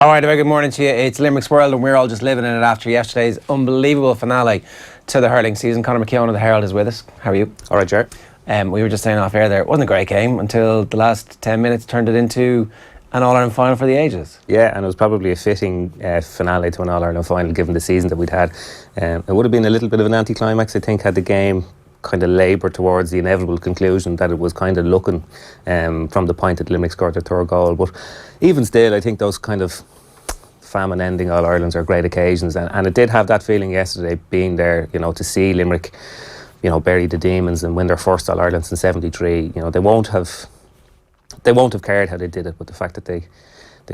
All right, a very good morning to you. It's Limerick's World and we're all just living in it after yesterday's unbelievable finale to the hurling season. Conor McKeon of the Herald is with us. How are you? All right, Ger. We were just saying off air there, it wasn't a great game until the last 10 minutes turned it into an All-Ireland final for the ages. Yeah, and it was probably a fitting finale to an All-Ireland final given the season that we'd had. It would have been a little bit of an anticlimax, I think, had the game kind of laboured towards the inevitable conclusion that it was kind of looking from the point that Limerick scored their third goal. But even still, I think those kind of famine ending All-Irelands are great occasions, and it did have that feeling yesterday being there, you know, to see Limerick, you know, bury the demons and win their first All-Irelands in '73. You know, they won't have cared how they did it, but the fact that they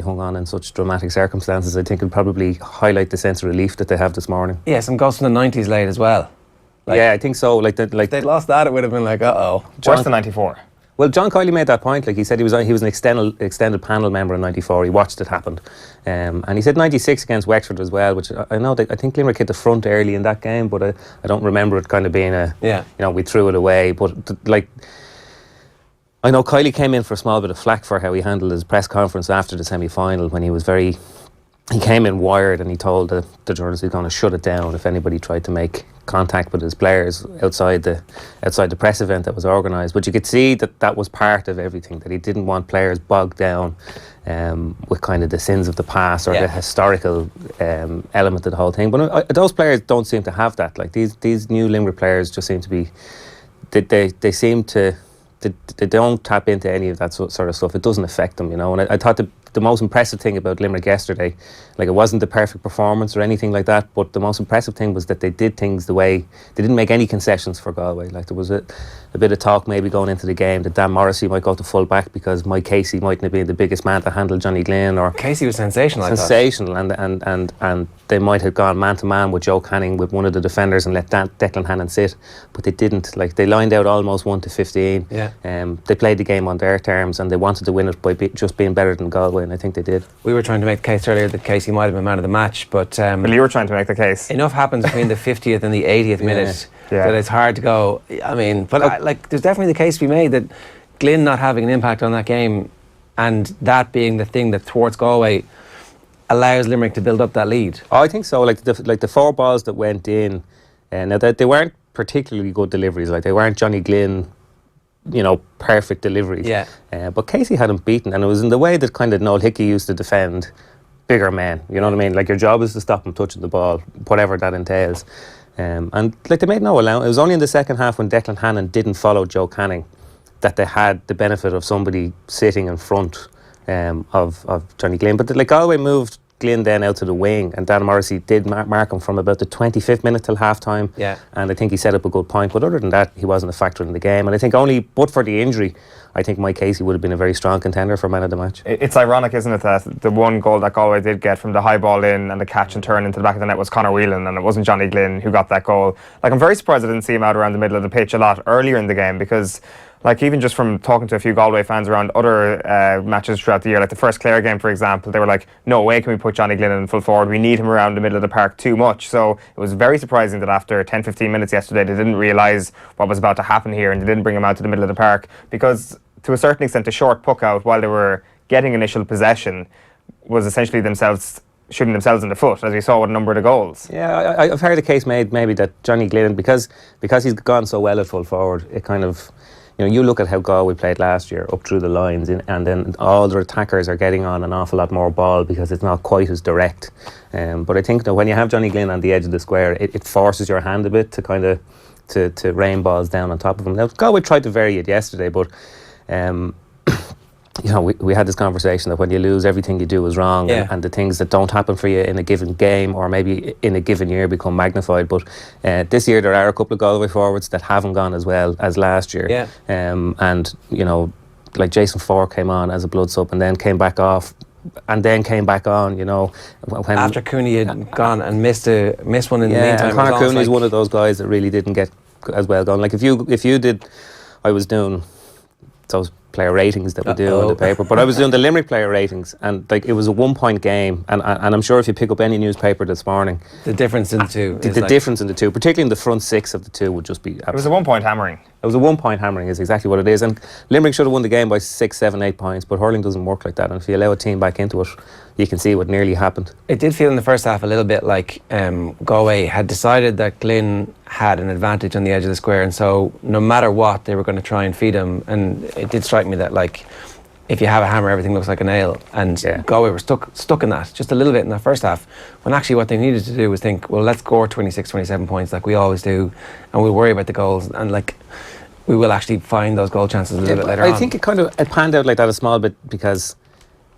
hung on in such dramatic circumstances, I think, will probably highlight the sense of relief that they have this morning. Yeah, some goals from the 90s late as well. Yeah, I think so. Like if they'd lost that, it would have been like, Worse than '94. Well, John Kiley made that point. Like he said, he was an extended panel member in '94. He watched it happen, and he said '96 against Wexford as well. Which I know I think Limerick hit the front early in that game, but I don't remember it kind of being you know, we threw it away. But like, I know Kiley came in for a small bit of flack for how he handled his press conference after the semi-final when he was he came in wired and he told the journalists he's going to shut it down if anybody tried to make contact with his players outside the press event that was organised. But you could see that was part of everything, that he didn't want players bogged down with kind of the sins of the past or the historical element of the whole thing. But those players don't seem to have that. Like these new Limerick players just seem to be, they seem to, they don't tap into any of that sort of stuff. It doesn't affect them, you know. And I thought the most impressive thing about Limerick yesterday, like, it wasn't the perfect performance or anything like that, but the most impressive thing was that they did things the way, they didn't make any concessions for Galway. Like, there was a bit of talk maybe going into the game that Dan Morrissey might go to full back because Mike Casey mightn't have been the biggest man to handle Johnny Glynn, or Casey was sensational. and they might have gone man to man with Joe Canning with one of the defenders and let Declan Hannon sit, but they didn't. Like, they lined out almost 1-15. They played the game on their terms and they wanted to win it by just being better than Galway, and I think they did. We were trying to make the case earlier that Casey might have been man of the match, but well, you were trying to make the case. Enough happens between the 50th and the 80th minute that it's hard to go. I mean, but like, there's definitely the case to be made that Glynn not having an impact on that game, and that being the thing that thwarts Galway, allows Limerick to build up that lead. Oh, I think so. Like the four balls that went in, now they weren't particularly good deliveries. Like, they weren't Johnny Glynn, you know, perfect deliveries. But Casey had him beaten, and it was in the way that kind of Noel Hickey used to defend bigger men. You know what I mean? Like, your job is to stop him touching the ball, whatever that entails. And like, they made no allowance. It was only in the second half when Declan Hannon didn't follow Joe Canning that they had the benefit of somebody sitting in front of Johnny Glynn. But like, Galway moved Glynn then out to the wing, and Dan Morrissey did mark him from about the 25th minute till half time. And I think he set up a good point, but other than that, he wasn't a factor in the game. And I think but for the injury, I think Mike Casey would have been a very strong contender for man of the match. It's ironic, isn't it, that the one goal that Galway did get from the high ball in and the catch and turn into the back of the net was Conor Whelan, and it wasn't Johnny Glynn who got that goal. Like, I'm very surprised I didn't see him out around the middle of the pitch a lot earlier in the game, because, like, even just from talking to a few Galway fans around other matches throughout the year, like the first Clare game, for example, they were like, no way can we put Johnny Glynn in full forward, we need him around the middle of the park too much. So it was very surprising that after 10-15 minutes yesterday they didn't realise what was about to happen here, and they didn't bring him out to the middle of the park, because to a certain extent the short puck out while they were getting initial possession was essentially themselves shooting themselves in the foot, as we saw with a number of the goals. Yeah, I've heard a case made maybe that Johnny Glynn, because he's gone so well at full forward, it kind of, you know, you look at how Galway played last year up through the lines, and then all their attackers are getting on an awful lot more ball because it's not quite as direct. But I think that when you have Johnny Glynn on the edge of the square, it forces your hand a bit to kind of to rain balls down on top of him. Now, Galway tried to vary it yesterday, but you know, we had this conversation that when you lose, everything you do is wrong, and the things that don't happen for you in a given game or maybe in a given year become magnified. But this year there are a couple of Galway forwards that haven't gone as well as last year. And, you know, like Jason Ford came on as a blood sub and then came back off and then came back on, you know. When after Cooney had gone and missed one in the meantime. And Conor Cooney's one of those guys that really didn't get as well going. Like, if you did, I was doing those player ratings that we do in the paper, but I was doing the Limerick player ratings, and like, it was a 1 point game, and I'm sure if you pick up any newspaper this morning, the difference in the two, difference in the two, particularly in the front six of the two, would just be absolute. It was a 1 point hammering. It was a 1 point hammering is exactly what it is, and Limerick should have won the game by 6, 7, 8 points, but hurling doesn't work like that, and if you allow a team back into it, you can see what nearly happened. It did feel in the first half a little bit like Galway had decided that Glyn had an advantage on the edge of the square, and so no matter what they were going to try and feed him, and it did strike me that like if you have a hammer everything looks like a nail, and Galway were stuck in that just a little bit in the first half, when actually what they needed to do was think, well, let's score 26, 27 points like we always do, and we'll worry about the goals, and like we will actually find those goal chances a little bit later on. I think it panned out like that a small bit because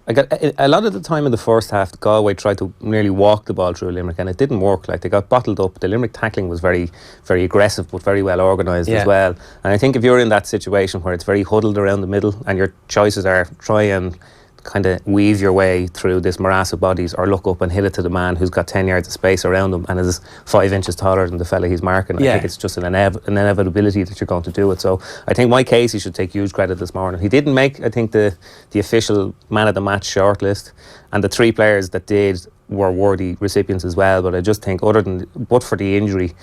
I got a lot of the time in the first half Galway tried to nearly walk the ball through Limerick, and it didn't work. Like they got bottled up. The Limerick tackling was very, very aggressive but very well organised as well, and I think if you're in that situation where it's very huddled around the middle and your choices are try and kind of weave your way through this morass of bodies, or look up and hit it to the man who's got 10 yards of space around him and is 5 inches taller than the fella he's marking. I think it's just an inevitability that you're going to do it. So I think Mike Casey should take huge credit this morning. He didn't make, I think, the official man of the match shortlist, and the 3 players that did were worthy recipients as well, but I just think but for the injury,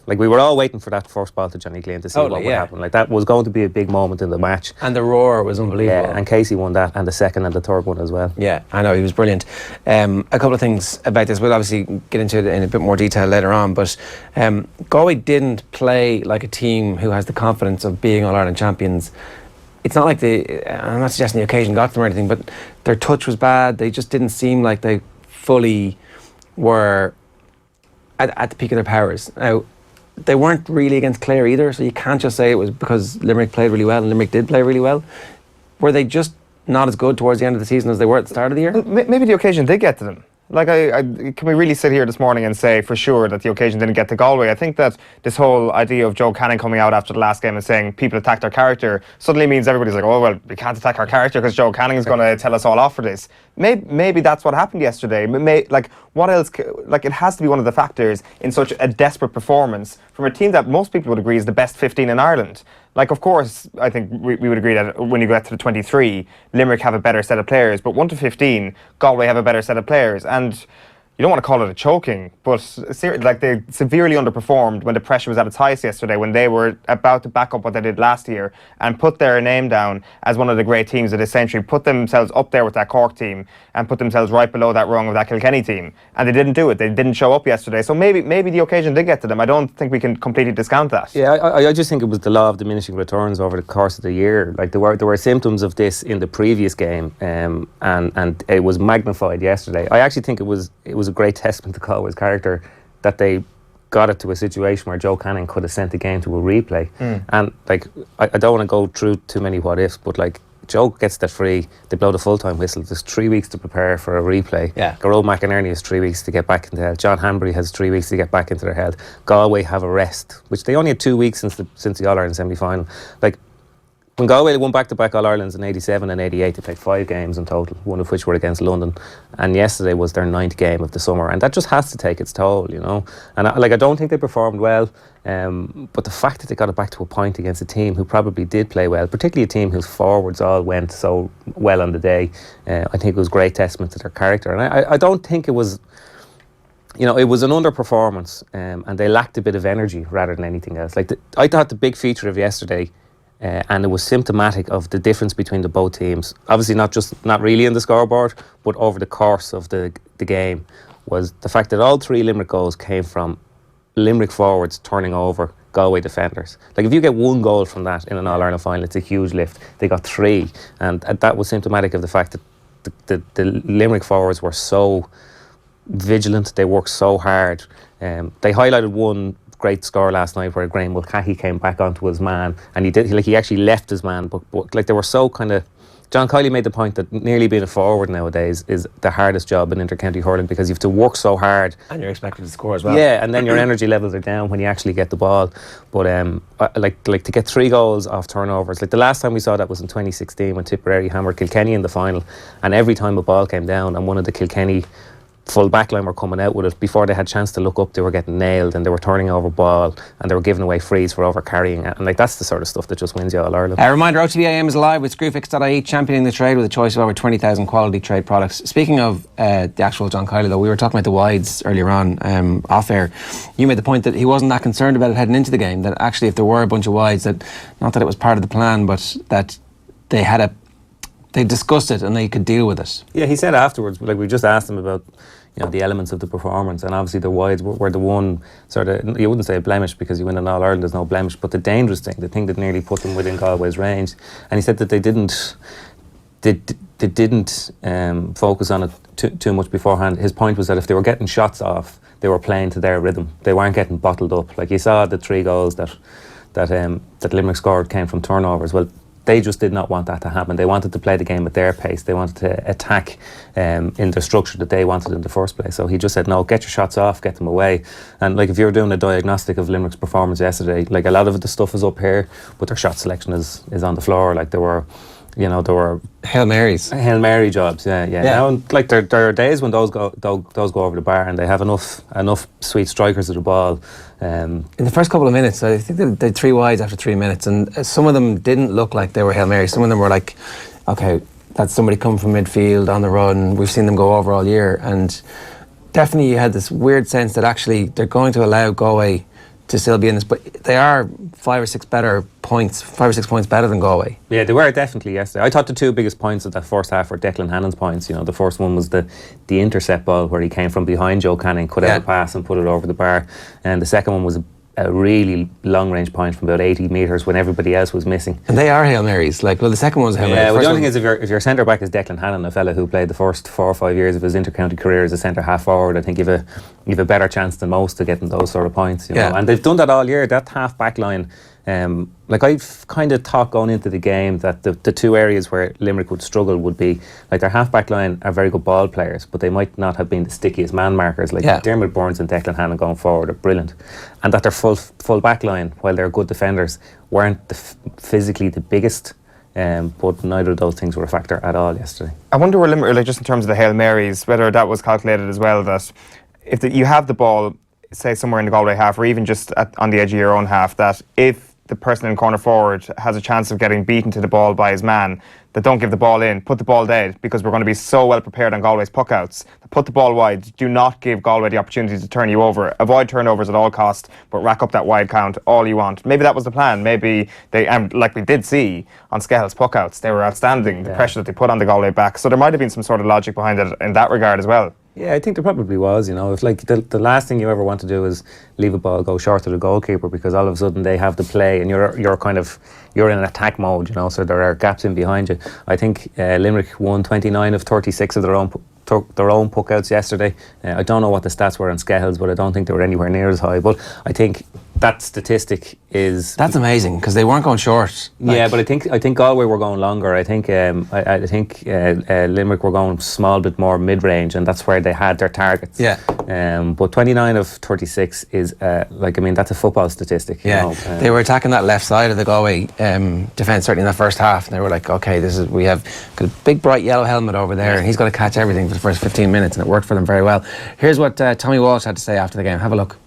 like we were all waiting for that first ball to Johnny Glynn to see what would happen. Like that was going to be a big moment in the match, and the roar was unbelievable. Yeah, and Casey won that, and the second and the third one as well. Yeah, I know, he was brilliant. A couple of things about this, we'll obviously get into it in a bit more detail later on, but Galway didn't play like a team who has the confidence of being All-Ireland champions. It's not like I'm not suggesting the occasion got them or anything, but their touch was bad. They just didn't seem like they fully were at the peak of their powers. Now, they weren't really against Clare either, so you can't just say it was because Limerick played really well, and Limerick did play really well. Were they just not as good towards the end of the season as they were at the start of the year? Well, maybe the occasion did get to them. Like, can we really sit here this morning and say for sure that the occasion didn't get to Galway? I think that this whole idea of Joe Canning coming out after the last game and saying people attacked our character suddenly means everybody's like, oh, well, we can't attack our character because Joe Canning is going to tell us all off for this. Maybe that's what happened yesterday. Like, what else? Like, it has to be one of the factors in such a desperate performance from a team that most people would agree is the best 15 in Ireland. Like, of course, I think we would agree that when you get to the 23, Limerick have a better set of players, but 1 to 15, Galway have a better set of players. And you don't want to call it a choking, but like they severely underperformed when the pressure was at its highest yesterday, when they were about to back up what they did last year and put their name down as one of the great teams of this century, put themselves up there with that Cork team and put themselves right below that rung of that Kilkenny team. And they didn't do it. They didn't show up yesterday. So maybe the occasion did get to them. I don't think we can completely discount that. Yeah, I just think it was the law of diminishing returns over the course of the year. Like there were symptoms of this in the previous game, and it was magnified yesterday. I actually think it was a great testament to Galway's character that they got it to a situation where Joe Canning could have sent the game to a replay. And like I don't want to go through too many what ifs, but like Joe gets that free, they blow the full-time whistle, there's 3 weeks to prepare for a replay. Garrod McInerney has 3 weeks to get back into health, John Hanbury has 3 weeks to get back into their health, Galway have a rest, which they only had 2 weeks since the All-Ireland semi-final. Like when Galway won back-to-back All-Irelands in 87 and 88, they played 5 games in total, one of which were against London, and yesterday was their 9th game of the summer, and that just has to take its toll, you know. And I don't think they performed well, but the fact that they got it back to a point against a team who probably did play well, particularly a team whose forwards all went so well on the day, I think it was great testament to their character. And I don't think it was, you know, it was an underperformance, and they lacked a bit of energy rather than anything else. Like I thought the big feature of yesterday, and it was symptomatic of the difference between the both teams. Obviously not really in the scoreboard, but over the course of the game, was the fact that all 3 Limerick goals came from Limerick forwards turning over Galway defenders. Like if you get 1 goal from that in an All-Ireland final, it's a huge lift. They got 3, and that was symptomatic of the fact that the Limerick forwards were so vigilant, they worked so hard. They highlighted one great score last night where Graham Mulcahy came back onto his man, and he actually left his man, but like they were so kind of. John Kiley made the point that nearly being a forward nowadays is the hardest job in inter-county hurling, because you have to work so hard and you're expected to score as well. Yeah, and then your energy levels are down when you actually get the ball. But like to get 3 goals off turnovers, like the last time we saw that was in 2016 when Tipperary hammered Kilkenny in the final, and every time a ball came down and one of the Kilkenny full backline were coming out with it. Before they had a chance to look up, they were getting nailed and they were turning over ball and they were giving away frees for over carrying it. And like, that's the sort of stuff that just wins you All-Ireland. A reminder, OTB AM is live with Screwfix.ie, championing the trade with a choice of over 20,000 quality trade products. Speaking of the actual John Kiely, though, we were talking about the wides earlier on, off air. You made the point that he wasn't that concerned about it heading into the game, that actually if there were a bunch of wides, that not that it was part of the plan, but that they discussed it and they could deal with it. Yeah, he said afterwards, like, we just asked him about, you know, the elements of the performance, and obviously the wides were the one sort of, you wouldn't say a blemish because you win an All-Ireland, there's no blemish, but the dangerous thing, the thing that nearly put them within Galway's range. And he said that they didn't focus on it too much beforehand. His point was that if they were getting shots off, they were playing to their rhythm. They weren't getting bottled up. Like, you saw the 3 goals that Limerick scored came from turnovers. Well, they just did not want that to happen. They wanted to play the game at their pace. They wanted to attack in the structure that they wanted in the first place. So he just said, no, get your shots off, get them away. And like, if you're doing a diagnostic of Limerick's performance yesterday, like, a lot of the stuff is up here, but their shot selection is on the floor. Like, there were Hail Marys. Hail Mary jobs, yeah. Now, like, there are days when those go over the bar and they have enough sweet strikers of the ball. In the first couple of minutes, I think they had 3 wides after 3 minutes, and some of them didn't look like they were Hail Marys. Some of them were like, okay, that's somebody coming from midfield on the run. We've seen them go over all year, and definitely you had this weird sense that actually they're going to allow Galway to still be in this, but they are 5 or 6 points better than Galway. Yeah, they were definitely yesterday. I thought the 2 biggest points of that first half were Declan Hannon's points. You know, the first one was the intercept ball where he came from behind Joe Canning, cut out a pass and put it over the bar, and the second one was a really long range point from about 80 metres when everybody else was missing. And they are Hail Marys. Like, well, the second one was Hail Marys. Yeah, well, the only thing is, if your centre back is Declan Hannon, a fella who played the first 4 or 5 years of his inter-county career as a centre half forward, I think you've a better chance than most to getting those sort of points. You know? And they've done that all year. That half back line. Like, I've kind of thought going into the game that the 2 areas where Limerick would struggle would be, like, their half back line are very good ball players, but they might not have been the stickiest man markers. Like, Dermot Burns and Declan Hannon going forward are brilliant, and that their full back line, while they're good defenders, weren't physically the biggest. But neither of those things were a factor at all yesterday. I wonder where Limerick, like, just in terms of the Hail Marys, whether that was calculated as well, that if you have the ball, say somewhere in the Galway half, or even just on the edge of your own half, that if the person in corner forward has a chance of getting beaten to the ball by his man, that don't give the ball in, put the ball dead, because we're going to be so well prepared on Galway's puckouts. Put the ball wide. Do not give Galway the opportunity to turn you over. Avoid turnovers at all costs, but rack up that wide count all you want. Maybe that was the plan. Maybe they, like we did see on Skell's puckouts, they were outstanding, the pressure that they put on the Galway back. So there might have been some sort of logic behind it in that regard as well. Yeah, I think there probably was, you know. If, like, the last thing you ever want to do is leave a ball go short of the goalkeeper, because all of a sudden they have the play and you're in an attack mode, you know, so there are gaps in behind you. I think Limerick won 29 of 36 of their own puckouts yesterday. I don't know what the stats were on Skell's, but I don't think they were anywhere near as high. But I think that statistic is... That's amazing, because they weren't going short. Like, yeah, but I think Galway were going longer. I think Limerick were going a small bit more mid-range, and that's where they had their targets. Yeah. But 29 of 36 is, that's a football statistic. Yeah. You know? They were attacking that left side of the Galway defence, certainly in the first half, and they were like, okay, we have got a big bright yellow helmet over there, and he's got to catch everything for the first 15 minutes, and it worked for them very well. Here's what Tommy Walsh had to say after the game. Have a look.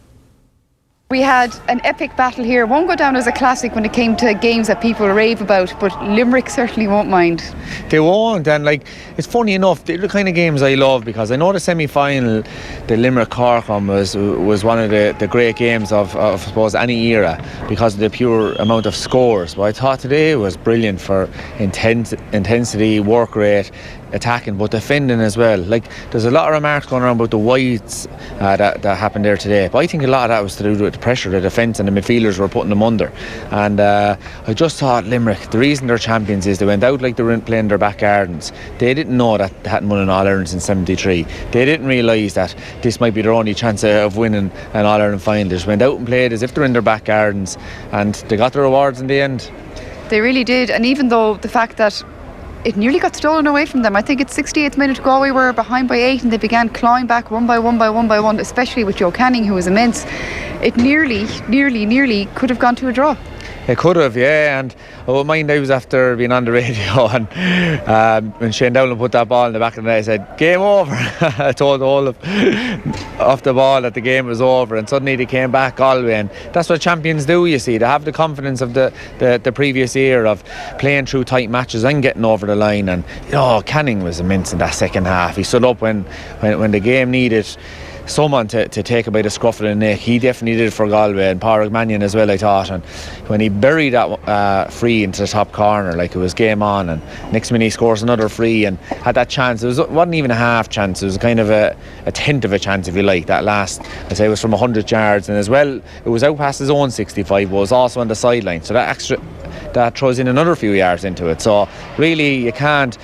We had an epic battle here. Won't go down as a classic when it came to games that people rave about, but Limerick certainly won't mind. They won't, and like, it's funny enough, they're the kind of games I love, because I know the semi-final, the Limerick-Cork one was one of the great games of I suppose any era, because of the pure amount of scores. But I thought today was brilliant for intensity, work rate, attacking but defending as well. Like, there's a lot of remarks going around about the wides that happened there today, but I think a lot of that was to do with the pressure the defence and the midfielders were putting them under. And I just thought Limerick, the reason they're champions is they went out like they were playing their back gardens. They didn't know that they hadn't won an All-Ireland since 73. They didn't realise that this might be their only chance of winning an All-Ireland final. They just went out and played as if they're in their back gardens, and they got the rewards in the end. They really did. And even though the fact that it nearly got stolen away from them. I think it's 68th minute Galway were behind by 8 and they began clawing back one by one, especially with Joe Canning, who was immense. It nearly could have gone to a draw. It could have, yeah, and I wouldn't mind. I was after being on the radio, and when Shane Dowling put that ball in the back of the net, I said, game over. I told all off the ball that the game was over, and suddenly they came back Galway, and that's what champions do, you see. They have the confidence of the previous year of playing through tight matches and getting over the line. And Canning was immense in that second half. He stood up when the game needed someone to take a bit of scruff of the neck. He definitely did it for Galway, and Pádraig Mannion as well, I thought. And when he buried that free into the top corner, like it was game on, and next minute he scores another free and had that chance. It wasn't even a half chance, it was kind of a tenth of a chance, if you like. That last, I'd say, it was from 100 yards, and as well it was out past his own 65, but it was also on the sideline, so that throws in another few yards into it. So really you can't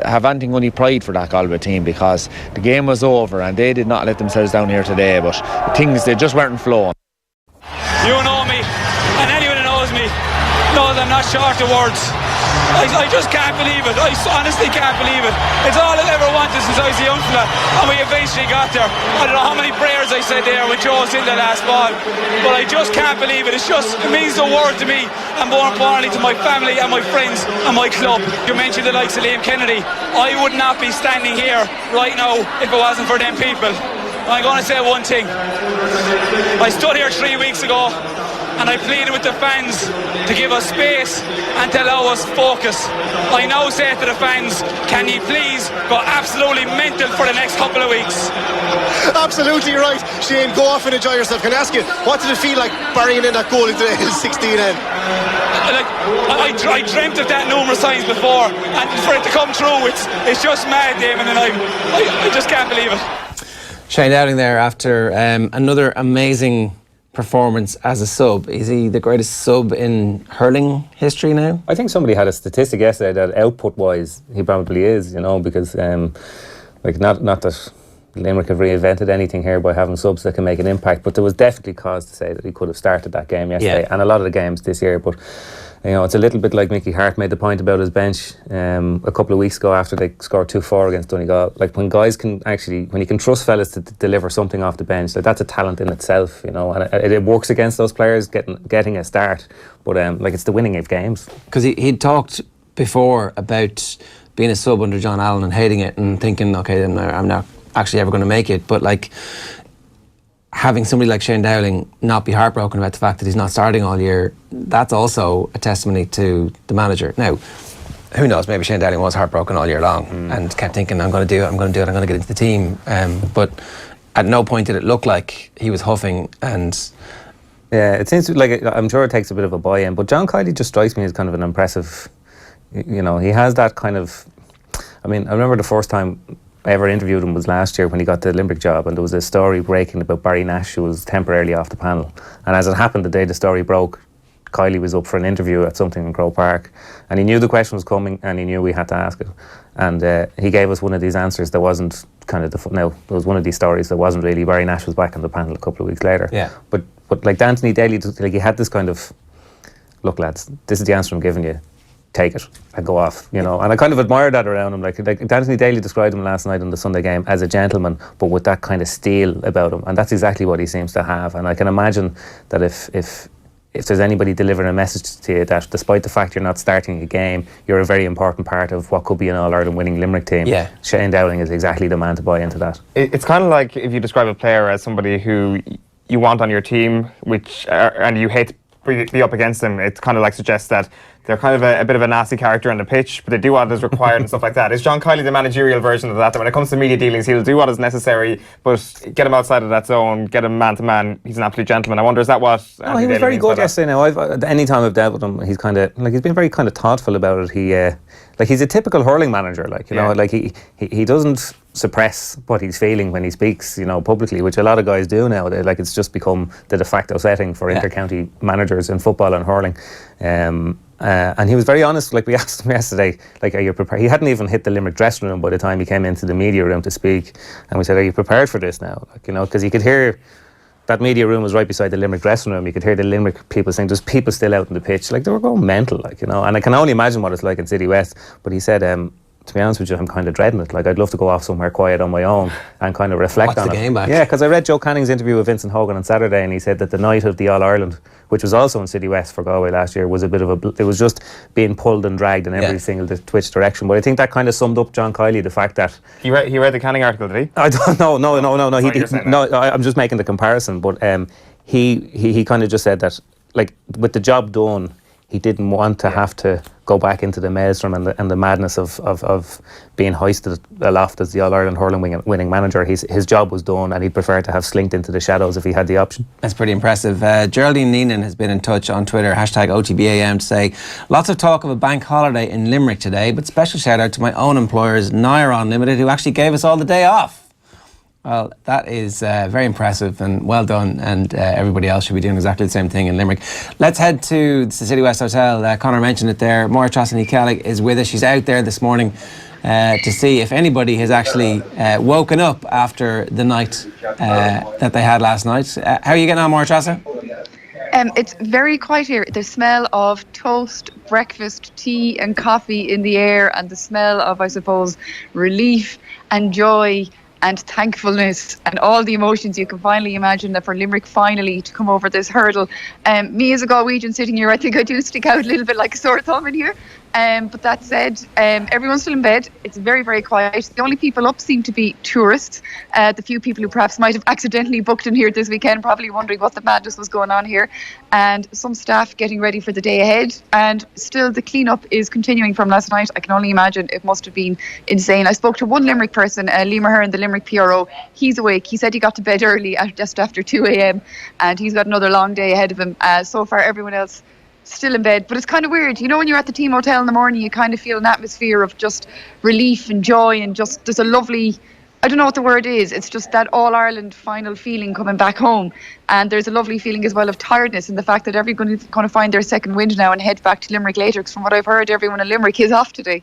have anything only pride for that Galway team, because the game was over and they did not let themselves down here today, but things, they just weren't flowing. You know me, and anyone who knows me knows I'm not short of words. I just can't believe it. I honestly can't believe it. It's all I've ever wanted since I was a young fella, and we eventually got there. I don't know how many prayers I said there when Joe was in the last ball, but I just can't believe it. It means the world to me, and more importantly to my family and my friends and my club. You mentioned the likes of Liam Kennedy. I would not be standing here right now if it wasn't for them people. I'm going to say one thing. I stood here 3 weeks ago and I pleaded with the fans to give us space and to allow us focus. I now say to the fans, can you please go absolutely mental for the next couple of weeks? Absolutely right. Shane, go off and enjoy yourself. Can I ask you, what did it feel like burying in that goal into the 16 end? I dreamt of that numerous times before, and for it to come true, it's just mad, Damon, and I just can't believe it. Shane Dowling there after another amazing performance as a sub. Is he the greatest sub in hurling history now? I think somebody had a statistic yesterday that output-wise he probably is, because not that Limerick have reinvented anything here by having subs that can make an impact, but there was definitely cause to say that he could have started that game yesterday, and a lot of the games this year. But it's a little bit like Mickey Hart made the point about his bench a couple of weeks ago after they scored 2-4 against Donegal. Like, when guys can actually, when you can trust fellas to deliver something off the bench, like, that's a talent in itself, and it works against those players getting a start. But it's the winning of games. Because he'd talked before about being a sub under John Allen and hating it and thinking, okay, then I'm not actually ever going to make it. But having somebody like Shane Dowling not be heartbroken about the fact that he's not starting all year, that's also a testimony to the manager. Now, who knows, maybe Shane Dowling was heartbroken all year long and kept thinking, I'm going to do it, I'm going to get into the team. But at no point did it look like he was huffing. And yeah, it seems like, I'm sure it takes a bit of a buy-in, but John Kiely just strikes me as kind of an impressive, he has that kind of, I remember the first time I ever interviewed him was last year when he got the Limerick job, and there was a story breaking about Barry Nash, who was temporarily off the panel. And as it happened, the day the story broke, Kiely was up for an interview at something in Croke Park, and he knew the question was coming and he knew we had to ask it. And he gave us one of these answers that wasn't kind of there was one of these stories that wasn't really Barry Nash was back on the panel a couple of weeks later. Yeah. But like Anthony Daly, like, he had this kind of, look lads, this is the answer I'm giving you. Take it and go off, and I kind of admire that around him. Like Anthony Daly described him last night in the Sunday game as a gentleman, but with that kind of steel about him, and that's exactly what he seems to have. And I can imagine that if there's anybody delivering a message to you that despite the fact you're not starting a game, you're a very important part of what could be an All-Ireland winning Limerick team. Yeah. Shane Dowling is exactly the man to buy into that. It's kind of like if you describe a player as somebody who you want on your team, and you hate to be up against them, it kind of like suggests that they're kind of a bit of a nasty character on the pitch, but they do what is required and stuff like that. Is John Kiely the managerial version of that? That when it comes to media dealings, he'll do what is necessary, but get him outside of that zone, get him man to man. He's an absolute gentleman. I wonder, is that what? No, he was very good yesterday. Now, any time I've dealt with him, he's kind of he's been very kind of thoughtful about it. He's a typical hurling manager. He doesn't suppress what he's feeling when he speaks, publicly, which a lot of guys do now. It's just become the de facto setting for inter-county managers in football and hurling. And he was very honest. Like, we asked him yesterday, are you prepared? He hadn't even hit the Limerick dressing room by the time he came into the media room to speak. And we said, are you prepared for this now? Because you could hear that media room was right beside the Limerick dressing room. You could hear the Limerick people saying, there's people still out on the pitch. They were going mental, And I can only imagine what it's like in City West. But he said, to be honest with you, I'm kind of dreading it. Like, I'd love to go off somewhere quiet on my own and kind of reflect Watch on the it. game back. Yeah, because I read Joe Canning's interview with Vincent Hogan on Saturday, and he said that the night of the All-Ireland, which was also in City West for Galway last year, was a bit of it was just being pulled and dragged in every single which direction. But I think that kind of summed up John Kiley, the fact that He read the Canning article, did he? I don't know. No. Sorry, I'm just making the comparison. But he kind of just said that, like, with the job done, he didn't want to have to go back into the maelstrom and the madness of being hoisted aloft as the All-Ireland hurling winning manager. His job was done, and he'd prefer to have slinked into the shadows if he had the option. That's pretty impressive. Geraldine Neenan has been in touch on Twitter, hashtag OTB AM, to say, lots of talk of a bank holiday in Limerick today, but special shout out to my own employers, Nair Limited, who actually gave us all the day off. Well, that is very impressive and well done, and everybody else should be doing exactly the same thing in Limerick. Let's head to the City West Hotel. Conor mentioned it there. Máire Treasa is with us. She's out there this morning to see if anybody has actually woken up after the night that they had last night. How are you getting on, Máire Treasa? It's very quiet here. The smell of toast, breakfast, tea and coffee in the air, and the smell of, I suppose, relief and joy and thankfulness and all the emotions you can finally imagine that for Limerick finally to come over this hurdle. Me as a Galwegian sitting here, I think I do stick out a little bit like a sore thumb in here. But that said, everyone's still in bed. It's very, very quiet. The only people up seem to be tourists. The few people who perhaps might have accidentally booked in here this weekend, probably wondering what the madness was going on here. And some staff getting ready for the day ahead. And still the clean-up is continuing from last night. I can only imagine it must have been insane. I spoke to one Limerick person, Liam Ahern, the Limerick PRO. He's awake. He said he got to bed early, just after 2 a.m. And he's got another long day ahead of him. So far, everyone else still in bed. But it's kind of weird, you know, when you're at the team hotel in the morning, you kind of feel an atmosphere of just relief and joy, and just there's a lovely, I don't know what the word is, it's just that All-Ireland final feeling coming back home. And there's a lovely feeling as well of tiredness, and the fact that everyone is going to find their second wind now and head back to Limerick later, because from what I've heard, everyone in Limerick is off today.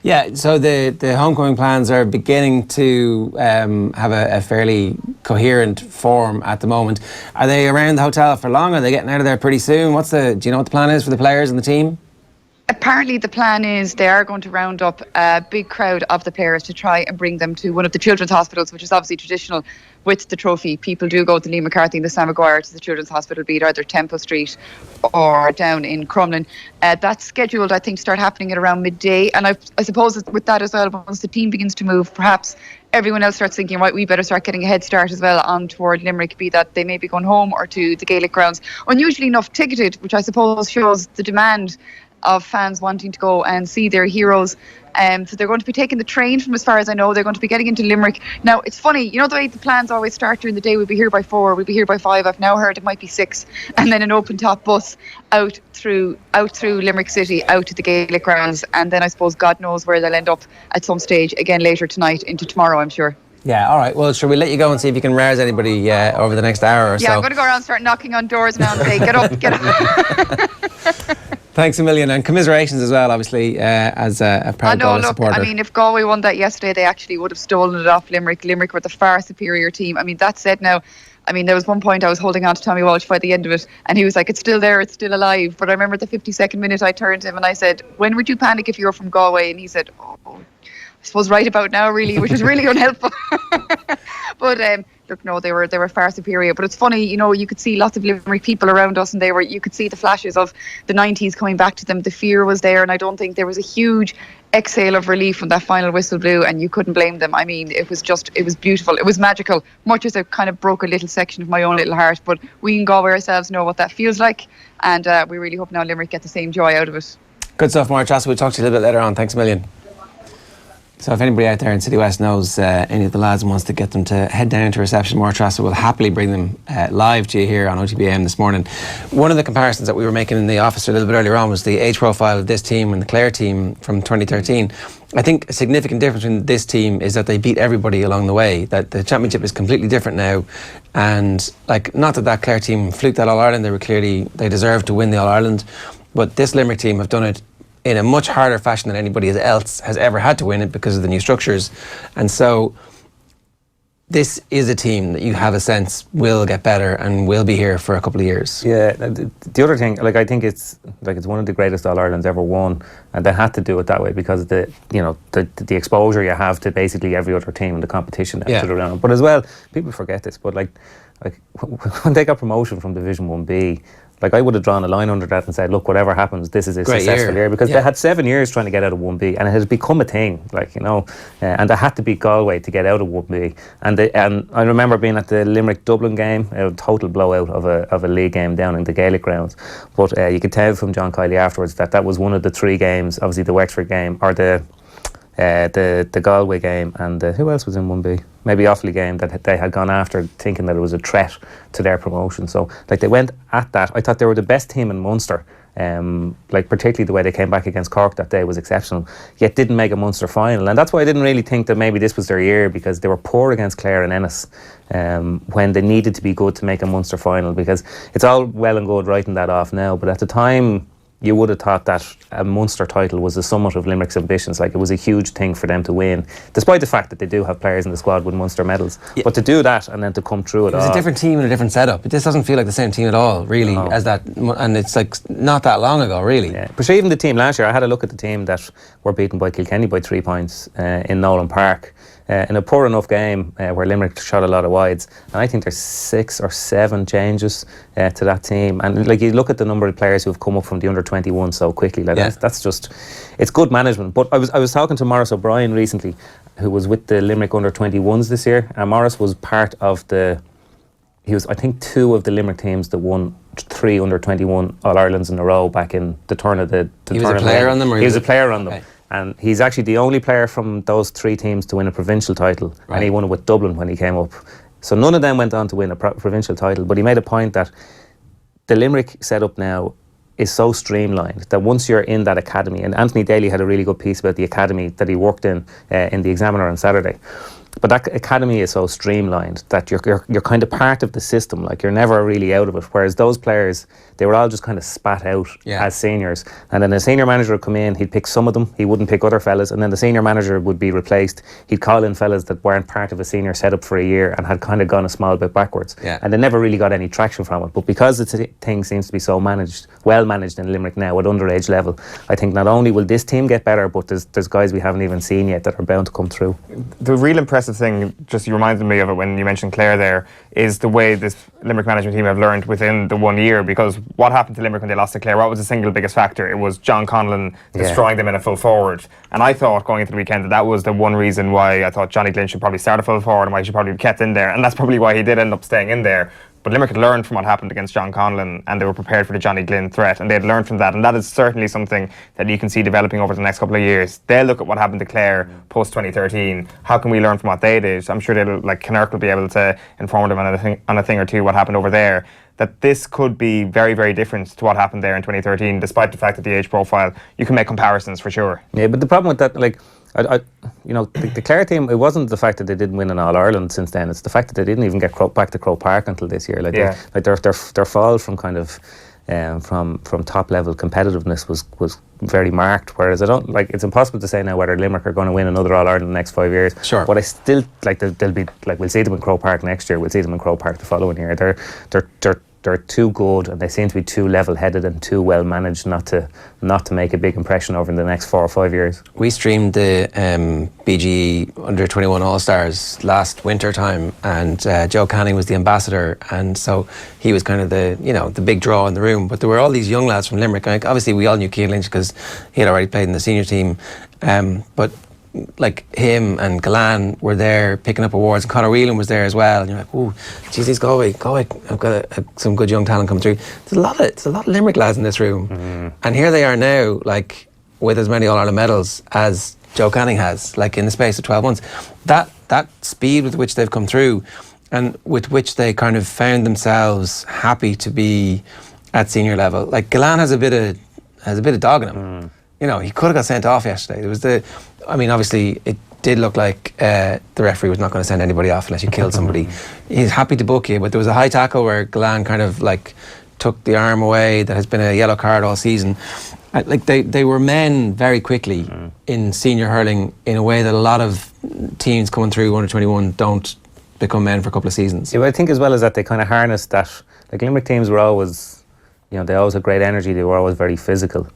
Yeah, so the homecoming plans are beginning to have a fairly coherent form at the moment. Are they around the hotel for long? Are they getting out of there pretty soon? Do you know what the plan is for the players and the team? Apparently the plan is they are going to round up a big crowd of the players to try and bring them to one of the children's hospitals, which is obviously traditional with the trophy. People do go to Lee McCarthy and the Sam Maguire to the children's hospital, be it either Temple Street or down in Crumlin. That's scheduled, I think, to start happening at around midday. And I suppose with that as well, once the team begins to move, perhaps everyone else starts thinking, right, we better start getting a head start as well on toward Limerick, be that they may be going home or to the Gaelic grounds. Unusually enough ticketed, which I suppose shows the demand of fans wanting to go and see their heroes. So they're going to be taking the train, from as far as I know. They're going to be getting into Limerick. Now, it's funny, you know the way the plans always start during the day, we'll be here by 4, we'll be here by 5. I've now heard it might be 6, and then an open top bus out through Limerick City, out to the Gaelic grounds, and then I suppose God knows where they'll end up at some stage again later tonight into tomorrow, I'm sure. Yeah, all right. Well, shall we let you go and see if you can rouse anybody over the next hour or so? Yeah, I'm going to go around and start knocking on doors now and say, get up, get up. Thanks a million, and commiserations as well, obviously, as a proud Galway supporter. I mean, if Galway won that yesterday, they actually would have stolen it off Limerick. Limerick were the far superior team. I mean, that said now, I mean, there was one point I was holding on to Tommy Walsh by the end of it, and he was like, it's still there, it's still alive. But I remember the 52nd minute, I turned to him and I said, when would you panic if you were from Galway? And he said, I suppose right about now, really, which was really unhelpful. But look, no, they were far superior. But it's funny, you know, you could see lots of Limerick people around us, and you could see the flashes of the 90s coming back to them. The fear was there, and I don't think there was a huge exhale of relief when that final whistle blew, and you couldn't blame them. I mean, it was beautiful, it was magical, much as it kind of broke a little section of my own little heart. But we in Galway ourselves know what that feels like, and we really hope now Limerick get the same joy out of it. Good stuff, Máire Treasa. We'll talk to you a little bit later on. Thanks a million. So if anybody out there in City West knows any of the lads and wants to get them to head down to reception, Máire Treasa will happily bring them live to you here on OTB AM this morning. One of the comparisons that we were making in the office a little bit earlier on was the age profile of this team and the Clare team from 2013. I think a significant difference in this team is that they beat everybody along the way, that the championship is completely different now, and like, not that Clare team fluked that All-Ireland, they deserved to win the All-Ireland, but this Limerick team have done it in a much harder fashion than anybody else has ever had to win it because of the new structures. And so this is a team that you have a sense will get better and will be here for a couple of years. Yeah, the other thing, like I think it's one of the greatest All-Irelands ever won, and they had to do it that way because of the exposure you have to basically every other team in the competition after the round. But as well, people forget this, but like when they got promotion from Division 1B, like I would have drawn a line under that and said, look, whatever happens, this is a successful year because they had 7 years trying to get out of 1B, and it has become a thing, and they had to beat Galway to get out of 1B. And I remember being at the Limerick Dublin game, a total blowout of a league game down in the Gaelic grounds. But you could tell from John Kiley afterwards that was one of the 3 games, obviously the Wexford game or the Galway game, and who else was in 1B? Maybe Offaly game, that they had gone after thinking that it was a threat to their promotion. So like they went at that. I thought they were the best team in Munster. Like particularly the way they came back against Cork that day was exceptional, yet didn't make a Munster final. And that's why I didn't really think that maybe this was their year, because they were poor against Clare and Ennis when they needed to be good to make a Munster final, because it's all well and good writing that off now, but at the time you would have thought that a Munster title was the summit of Limerick's ambitions. Like, it was a huge thing for them to win, despite the fact that they do have players in the squad with Munster medals. Yeah. But to do that and then to come through it all. It was a different team and a different setup. This doesn't feel like the same team at all, really, as that. And it's like not that long ago, really. Yeah. But even the team last year, I had a look at the team that were beaten by Kilkenny by 3 points in Nolan Park. In a poor enough game where Limerick shot a lot of wides, and I think there's 6 or 7 changes to that team. And like, you look at the number of players who have come up from the under-21 so quickly, like that's just, it's good management. But I was talking to Maurice O'Brien recently, who was with the Limerick under-21s this year, and Maurice was part of he was, I think, 2 of the Limerick teams that won 3 under-21 All-Irelands in a row back in the turn of the He was a player on them? He was a player on them. Okay. And he's actually the only player from those 3 teams to win a provincial title, and he won it with Dublin when he came up. So none of them went on to win a provincial title, but he made a point that the Limerick setup now is so streamlined that once you're in that academy, and Anthony Daly had a really good piece about the academy that he worked in the Examiner on Saturday, but that academy is so streamlined that you're kind of part of the system, like you're never really out of it, whereas those players, they were all just kind of spat out as seniors, and then the senior manager would come in, he'd pick some of them, he wouldn't pick other fellas, and then the senior manager would be replaced, he'd call in fellas that weren't part of a senior setup for a year and had kind of gone a small bit backwards, and they never really got any traction from it. But because the thing seems to be so well managed in Limerick now at underage level, I think not only will this team get better, but there's guys we haven't even seen yet that are bound to come through. The real impressive thing, just you reminded me of it when you mentioned Clare there, is the way this Limerick management team have learned within the 1 year. Because what happened to Limerick when they lost to Clare, what was the single biggest factor? It was John Conlon destroying them in a full forward. And I thought going into the weekend that was the one reason why I thought Johnny Glynn should probably start a full forward and why he should probably be kept in there. And that's probably why he did end up staying in there. But Limerick had learned from what happened against John Conlon, and they were prepared for the Johnny Glynn threat, and they had learned from that, and that is certainly something that you can see developing over the next couple of years. They'll look at what happened to Clare post 2013. How can we learn from what they did? I'm sure they'll, like Connacht will be able to inform them on a thing or two what happened over there. That this could be very, very different to what happened there in 2013, despite the fact that the age profile, you can make comparisons for sure. Yeah, but the problem with that, like, the Clare team, it wasn't the fact that they didn't win an All-Ireland since then, it's the fact that they didn't even get back to Croke Park until this year. Their fall from kind of from top level competitiveness was very marked, whereas it's impossible to say now whether Limerick are going to win another All-Ireland in the next 5 years. Sure. But I still, like, they'll be, like, we'll see them in Croke Park next year, we'll see them in Croke Park the following year. They're too good, and they seem to be too level-headed and too well managed not to make a big impression over the next 4 or 5 years. We streamed the BGE Under-21 All-Stars last winter time, and Joe Canning was the ambassador, and so he was kind of the big draw in the room. But there were all these young lads from Limerick. Like, obviously we all knew Cian Lynch because he had already played in the senior team, but like him and Galan were there picking up awards, and Conor Whelan was there as well, and you're like, oh geez, these Galway I've got some good young talent coming through. There's a lot of Limerick lads in this room, and here they are now, like, with as many All-Ireland medals as Joe Canning has, like, in the space of 12 months. That speed with which they've come through, and with which they kind of found themselves happy to be at senior level. Like, Galan has a bit of dog in him. He could have got sent off yesterday. Obviously it did look like the referee was not going to send anybody off unless you killed somebody. He's happy to book you, but there was a high tackle where Galan kind of, like, took the arm away that has been a yellow card all season. Like, they were men very quickly in senior hurling in a way that a lot of teams coming through under 21 don't become men for a couple of seasons. Yeah, I think as well as that they kind of harnessed that. Like Limerick teams were always, they always had great energy. They were always very physical.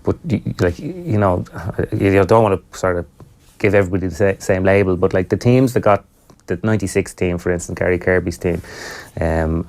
But you don't want to sort of give everybody the same label. But like the teams that got the '96 team, for instance, Gary Kirby's team, they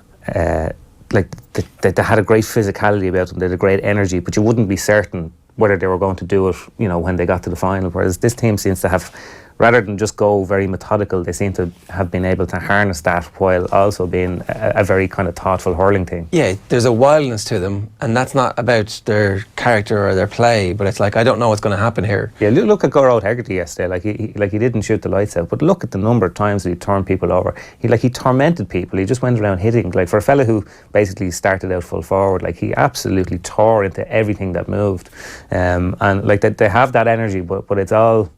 had a great physicality about them. They had a great energy, but you wouldn't be certain whether they were going to do it, when they got to the final. Whereas this team seems to have, rather than just go very methodical, they seem to have been able to harness that while also being a very kind of thoughtful hurling team. Yeah, there's a wildness to them, and that's not about their character or their play, but it's like, I don't know what's going to happen here. Yeah, look at Goro Hegarty yesterday. He didn't shoot the lights out, but look at the number of times that he turned people over. He tormented people. He just went around hitting. Like, for a fella who basically started out full forward, like, he absolutely tore into everything that moved. And like they have that energy, but it's all.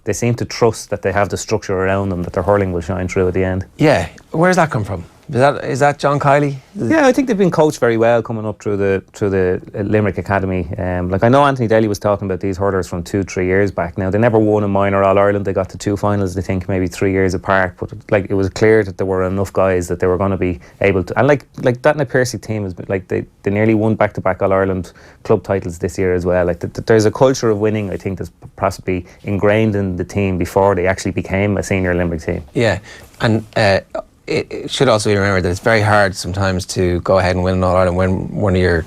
They seem to trust that they have the structure around them, that their hurling will shine through at the end. Yeah, where's that come from? Is that John Kiley? Yeah, I think they've been coached very well coming up through the Limerick Academy. Like I know Anthony Daly was talking about these hurlers from 2-3 years back. Now they never won a minor All-Ireland. They got to 2 finals, I think, maybe 3 years apart. But like it was clear that there were enough guys that they were going to be able to. And like that Na Piarsaigh team is like they nearly won back-to-back All-Ireland club titles this year as well. Like there's a culture of winning, I think, that's possibly ingrained in the team before they actually became a senior Limerick team. Yeah, and. It should also be remembered that it's very hard sometimes to go ahead and win an All-Ireland when one of your,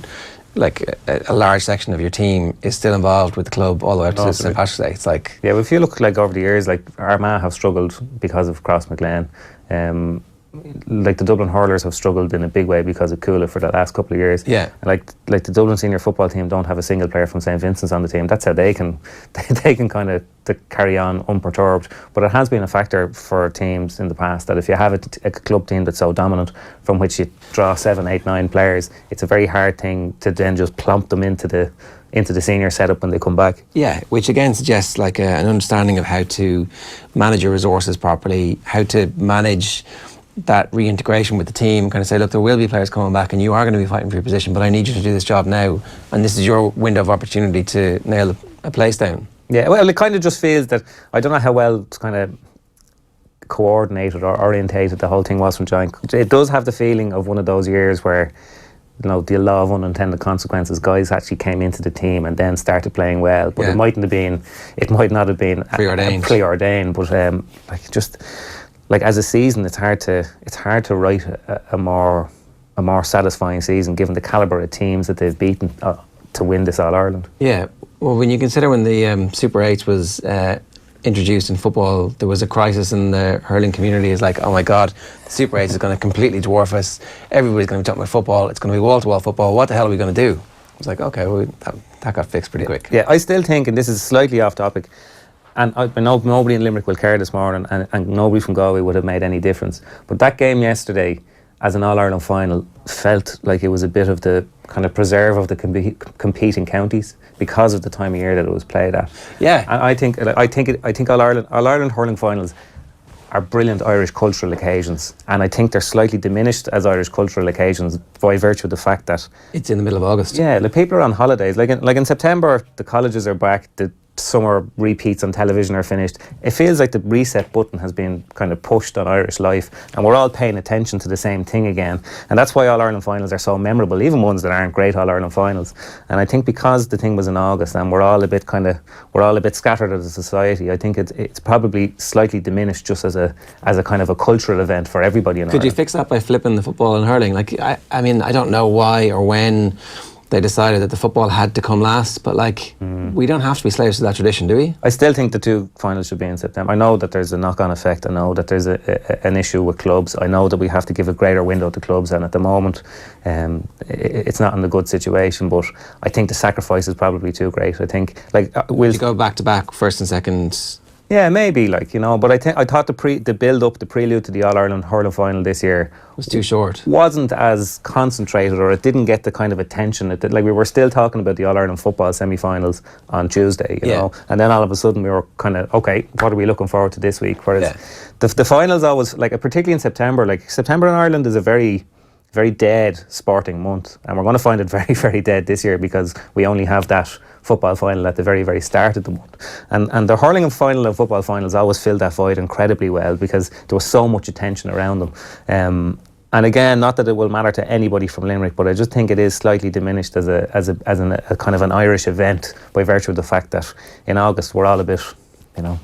like a large section of your team is still involved with the club all the way up to St. Patrick's Day. It's like... Yeah, well, if you look like over the years, like Armagh have struggled because of Crossmaglen. Like the Dublin hurlers have struggled in a big way because of Coola for the last couple of years. Yeah. Like the Dublin senior football team don't have a single player from St. Vincent's on the team. That's how they can kind of to carry on unperturbed. But it has been a factor for teams in the past that if you have a club team that's so dominant, from which you draw 7, 8, 9 players, it's a very hard thing to then just plump them into the senior setup when they come back. Yeah, which again suggests like an understanding of how to manage your resources properly, how to manage that reintegration with the team, kind of say, look, there will be players coming back and you are going to be fighting for your position, but I need you to do this job now, and this is your window of opportunity to nail a place down. Yeah, well, it kind of just feels that, I don't know how well it's kind of coordinated or orientated the whole thing was from John. It does have the feeling of one of those years where, the law of unintended consequences, guys actually came into the team and then started playing well, but it might not have been preordained, but like as a season, it's hard to write a more satisfying season given the calibre of teams that they've beaten to win this All-Ireland. Yeah, well, when you consider when the Super 8 was introduced in football, there was a crisis in the hurling community. It's like, oh my God, the Super 8 is going to completely dwarf us. Everybody's going to be talking about football. It's going to be wall-to-wall football. What the hell are we going to do? It's like, okay, well, that got fixed pretty quick. Yeah, I still think, and this is slightly off topic, and I know nobody in Limerick will care this morning, and nobody from Galway would have made any difference. But that game yesterday, as an All-Ireland final, felt like it was a bit of the kind of preserve of the competing counties because of the time of year that it was played at. Yeah, and I think All-Ireland hurling finals are brilliant Irish cultural occasions, and I think they're slightly diminished as Irish cultural occasions by virtue of the fact that it's in the middle of August. Yeah, the people are on holidays. Like in September, the colleges are back. The summer repeats on television are finished. It feels like the reset button has been kind of pushed on Irish life, and we're all paying attention to the same thing again. And that's why All-Ireland finals are so memorable, even ones that aren't great All-Ireland finals. And I think because the thing was in August and we're all a bit scattered as a society, I think it's probably slightly diminished just as a kind of a cultural event for everybody in Ireland. Could you fix that by flipping the football and hurling? Like, I mean, I don't know why or when they decided that the football had to come last, but we don't have to be slaves to that tradition, do we? I still think the 2 finals should be in September. I know that there's a knock-on effect. I know that there's an issue with clubs. I know that we have to give a greater window to clubs, and at the moment it's not in a good situation, but I think the sacrifice is probably too great. I think will you go back to back, first and second? Yeah, maybe, but I thought the build-up, the prelude to the All-Ireland hurling final this year was too short. Wasn't as concentrated, or it didn't get the kind of attention. We were still talking about the All-Ireland football semi-finals on Tuesday, you know, and then all of a sudden we were kind of, okay, what are we looking forward to this week? Whereas the finals always, particularly in September, September in Ireland is a very, very dead sporting month, and we're going to find it very, very dead this year because we only have that football final at the very, very start of the month. And the hurling final and football finals always filled that void incredibly well because there was so much attention around them. And again, not that it will matter to anybody from Limerick, but I just think it is slightly diminished as a kind of an Irish event by virtue of the fact that in August we're all a bit,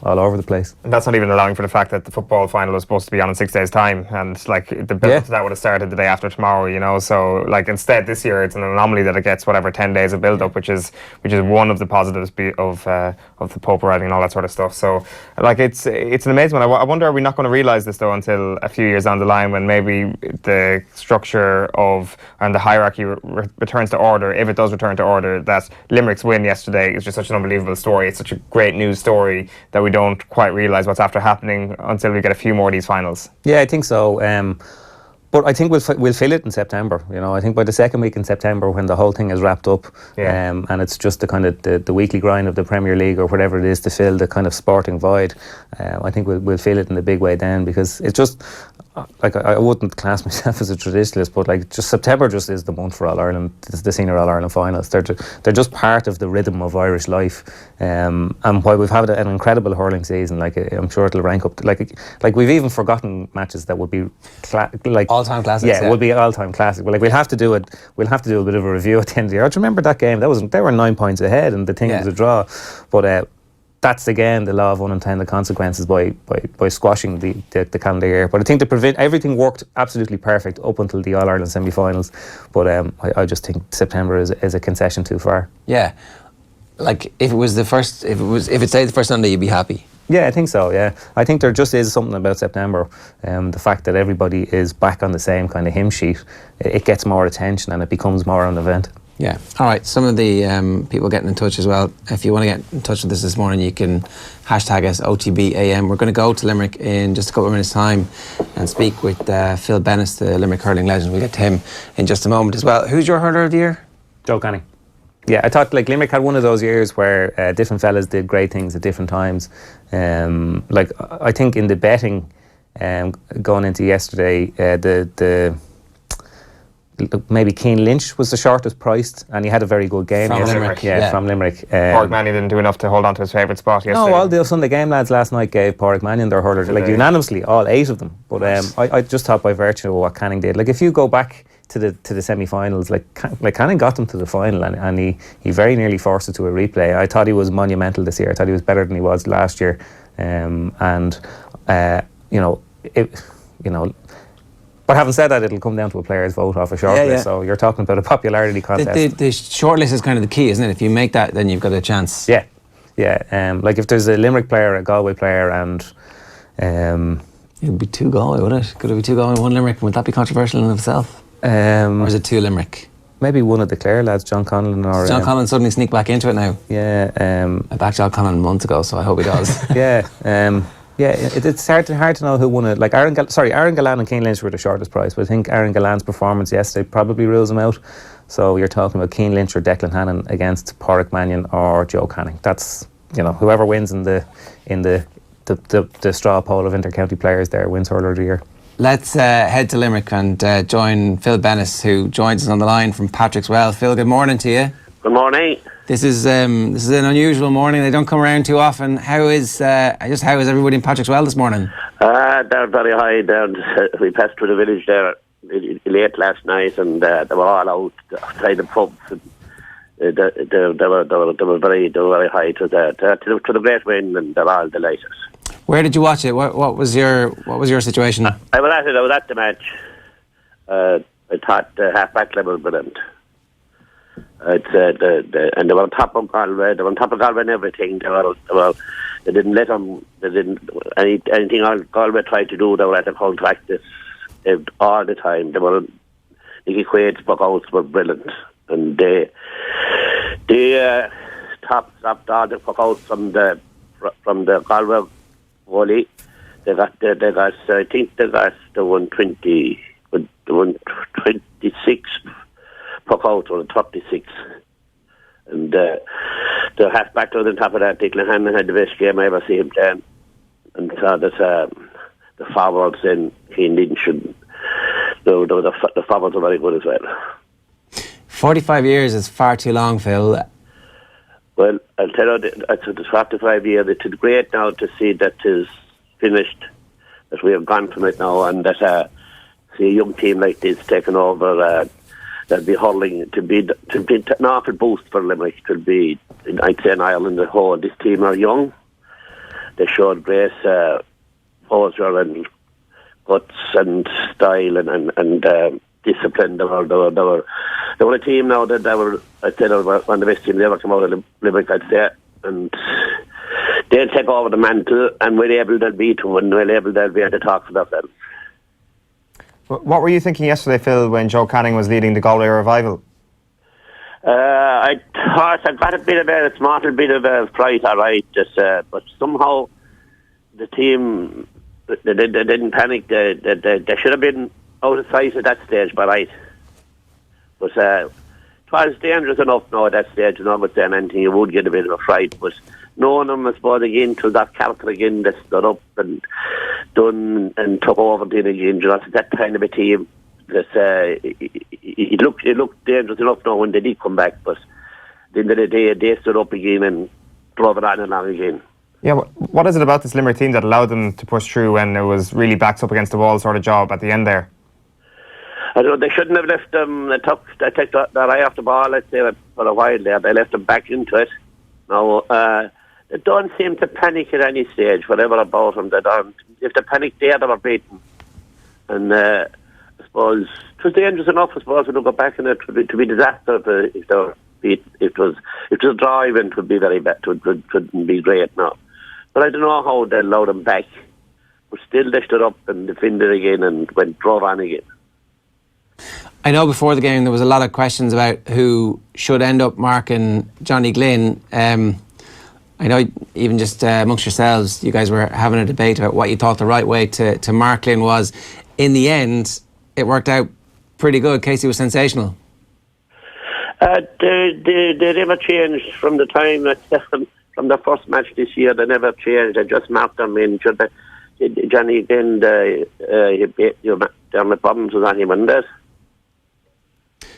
all over the place. And that's not even allowing for the fact that the football final was supposed to be on in 6 days' time, and the build to that would have started the day after tomorrow. So instead this year it's an anomaly that it gets 10 days of build up, which is one of the positives of the pulp riding and all that sort of stuff. So it's an amazing one. I wonder, are we not going to realise this though until a few years down the line, when maybe the structure and the hierarchy returns to order, if it does return to order, that Limerick's win yesterday is just such an unbelievable story. It's such a great news story that we don't quite realise what's after happening until we get a few more of these finals. Yeah, I think so. But I think we'll feel it in September. I think by the second week in September, when the whole thing is wrapped up, and it's just the kind of the weekly grind of the Premier League or whatever it is to fill the kind of sporting void, I think we'll feel it in a big way then, because it's just I wouldn't class myself as a traditionalist, but just September just is the month for All-Ireland, the senior All-Ireland finals. They're just part of the rhythm of Irish life, and while we've had an incredible hurling season, I'm sure it'll rank up to, we've even forgotten matches that would be all-time classics. Yeah, it would be all-time classic. But we'll have to do it. We'll have to do a bit of a review at the end of the year. Do you remember that game? They were 9 points ahead, and the thing was a draw. But that's again the law of unintended consequences by squashing the calendar year. But I think everything worked absolutely perfect up until the All-Ireland semi-finals. But I just think September is a concession too far. Yeah, if it stayed the first Sunday, you'd be happy. Yeah, I think so, yeah. I think there just is something about September. The fact that everybody is back on the same kind of hymn sheet, it gets more attention and it becomes more an event. Yeah. All right. Some of the people getting in touch as well. If you want to get in touch with us this morning, you can hashtag us OTB AM. We're going to go to Limerick in just a couple of minutes' time and speak with Phil Bennis, the Limerick hurling legend. We'll get to him in just a moment as well. Who's your hurler of the year? Joe Canning. Yeah, I thought Limerick had one of those years where different fellas did great things at different times. I think in the betting going into yesterday, maybe Cian Lynch was the shortest priced, and he had a very good game. From Limerick. Yeah, from Limerick. Pádraig Mannion didn't do enough to hold on to his favourite spot yesterday. No, all the Sunday game lads last night gave Pádraig Mannion their hurler, unanimously, all 8 of them. But I just thought by virtue of what Canning did, if you go back to the semi-finals, Canning got them to the final, and he very nearly forced it to a replay. I thought he was monumental this year. I thought he was better than he was last year, But having said that, it'll come down to a player's vote off a shortlist. So you're talking about a popularity contest. The shortlist is kind of the key, isn't it? If you make that, then you've got a chance. Yeah. If there's a Limerick player, a Galway player, and it would be 2 Galway, would it? Could it be 2 Galway and 1 Limerick? Would that be controversial in itself? Or is it 2 Limerick? Maybe one of the Clare lads, John Conlon. John Conlon suddenly sneak back into it now? Yeah. I backed John Conlon months ago, so I hope he does. It's hard to know who won it. Aaron Gallan and Cian Lynch were the shortest price, but I think Aaron Gallan's performance yesterday probably rules him out. So you're talking about Cian Lynch or Declan Hannon against Pádraig Mannion or Joe Canning. That's whoever wins in the straw poll of inter-county players there wins hurler of the year. Let's head to Limerick and join Phil Bennis, who joins us on the line from Patrickswell. Phil, good morning to you. Good morning. This is an unusual morning. They don't come around too often. How is everybody in Patrickswell this morning? They're very high down. We passed through the village there late last night, and they were all out outside the pubs. And they were very high. It was to the great wind, and they're all delighted. Where did you watch it? What was your situation? I was at the match. I thought the half-back level was brilliant. And they were on top of Galway. They were on top of Galway and everything. They didn't let them. They didn't anything Galway tried to do. They were at the full practice all the time. They were Nicky Quaid's puckouts were brilliant, and they stopped all the puckouts from the Galway volley. They got I think they got the 126 puck out or 36, and the half back to the top of that, Declan had the best game I ever see him playing, and so that the forwards in Cian Lynch and the forwards are very good as well. 45 years is far too long, Phil. Well, I'll tell you, it's 45 years. It's great now to see that it is finished, that we have gone from it now, and that see a young team like this taking over. That'll be hurling to be an awful boost for Limerick. It will be, I'd say, in Ireland as a whole. This team are young. They showed great posture and guts and style and discipline. They were a team now that I'd say they were one of the best teams they ever come out of Limerick, I'd say. And they'll take over the mantle, and we're able to beat them, and we're able to be at the talk for themselves. What were you thinking yesterday, Phil, when Joe Canning was leading the Galway revival? I thought I got a small bit of a fright, all right, but somehow the team they didn't panic. They should have been out of sight at that stage, but right. But it was dangerous enough now at that stage, but saying anything, you would get a bit of a fright. But knowing them, I suppose, again, to that character again, they stood up and done and took over the again. It's that kind of a team. It looked dangerous enough now when they did come back, but at the end of the day, they stood up again and drove it on along again. Yeah, what is it about this Limerick team that allowed them to push through when it was really backs up against the wall sort of job at the end there? I don't know, they shouldn't have left them. They took their eye off the ball, let's say, for a while there. They left them back into it. Now, they don't seem to panic at any stage, whatever about them. They don't. If they panic there, they were beaten. And I suppose it was dangerous enough, I suppose, when they go back in it to be disaster if they were beat. If it was a draw event, it would be very bad. It wouldn't be great now. But I don't know how they allowed them back. But still they stood up and defended again and drove on again. I know before the game there was a lot of questions about who should end up marking Johnny Glynn. I know even just amongst yourselves, you guys were having a debate about what you thought the right way to mark Glynn was. In the end, it worked out pretty good. Casey was sensational. They never changed from the time from the first match this year. They never changed. They just marked them in. Johnny Glynn, Dermot Bobbins was on him, wasn't it?